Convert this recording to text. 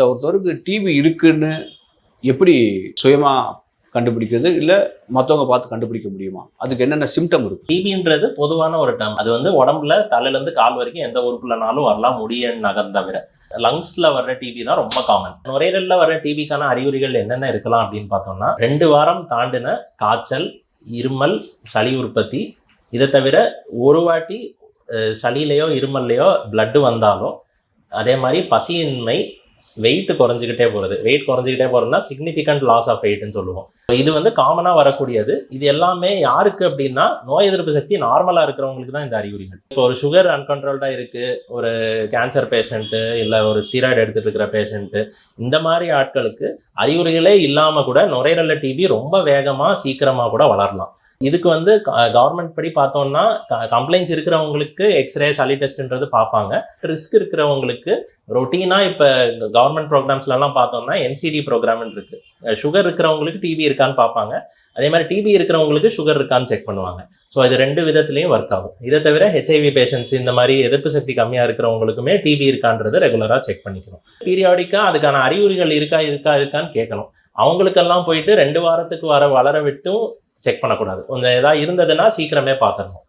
ஒருத்தருக்கு டிவி இருக்குன்னு எப்படி சுயமா கண்டுபிடிக்கிறது, இல்ல மத்தவங்க பார்த்து கண்டுபிடிக்க முடியுமா? அதுக்கு என்னென்ன சிம்டம் இருக்கு? டிபின்றது பொதுவான ஒரு டேர்ம். அது வந்து உடம்புல தலையில இருந்து கால் வரைக்கும் எந்த உறுப்புலனாலும் வரலாம், முடிய நகர்ந்த தவிர. லங்ஸ்ல வர்ற டிபி தான் ரொம்ப காமன். நுரையீரல்ல வர்ற டிபிக்கான அறிகுறிகள் என்னென்ன இருக்கலாம் அப்படின்னு பார்த்தோம்னா, 2 வாரம் தாண்டின காய்ச்சல், இருமல், சளி உற்பத்தி. இதை தவிர ஒரு வாட்டி சளியிலையோ இருமல்லையோ பிளட் வந்தாலும், அதே மாதிரி பசியின்மை, வெயிட் குறைஞ்சிக்கிட்டே போகிறது. வெயிட் குறைஞ்சிக்கிட்டே போகிறதுனா சிக்னிஃபிகண்ட் லாஸ் ஆஃப் வெயிட்னு சொல்லுவோம். இது வந்து காமனாக வரக்கூடியது. இது எல்லாமே யாருக்கு அப்படின்னா, நோய் எதிர்ப்பு சக்தி நார்மலாக இருக்கிறவங்களுக்கு தான் இந்த அறிகுறிகள். இப்போ ஒரு சுகர் அன்கண்ட்ரோல்டாக இருக்குது, ஒரு கேன்சர் பேஷண்ட்டு, இல்லை ஒரு ஸ்டீராய்டு எடுத்துகிட்டு இருக்கிற பேஷண்ட்டு, இந்த மாதிரி ஆட்களுக்கு அறிகுறிகளே இல்லாமல் கூட நுரையீரல் டிபி ரொம்ப வேகமாக சீக்கிரமாக கூட வளரலாம். இதுக்கு வந்து கவர்மெண்ட் படி பார்த்தோம்னா, கம்ப்ளைண்ட்ஸ் இருக்கிறவங்களுக்கு எக்ஸ்ரே, சளி டெஸ்ட்ன்றது பார்ப்பாங்க. ரிஸ்க் இருக்கிறவங்களுக்கு ரொட்டீனாக இப்போ கவர்மெண்ட் ப்ரோக்ராம்ஸ்லாம் பார்த்தோம்னா என்சிடி ப்ரோக்ராம்னு இருக்குது. சுகர் இருக்கிறவங்களுக்கு டிபி இருக்கான்னு பார்ப்பாங்க. அதே மாதிரி டிபி இருக்கிறவங்களுக்கு சுகர் இருக்கான்னு செக் பண்ணுவாங்க. ஸோ இது 2 விதத்துலையும் ஒர்க் ஆகும். இதை தவிர ஹெச்ஐவி பேஷண்ட்ஸ், இந்த மாதிரி எதிர்ப்பு சக்தி கம்மியாக இருக்கிறவங்களுக்குமே டிபி இருக்கான்றது ரெகுலராக செக் பண்ணிக்கணும். பீரியாடிக்காக அதுக்கான அறிகுறிகள் இருக்கான்னு கேட்கணும். அவங்களுக்கெல்லாம் போயிட்டு 2 வாரத்துக்கு வளர விட்டும் செக் பண்ணக்கூடாது. கொஞ்சம் ஏதாவது இருந்ததுன்னா சீக்கிரமே பார்த்துடணும்.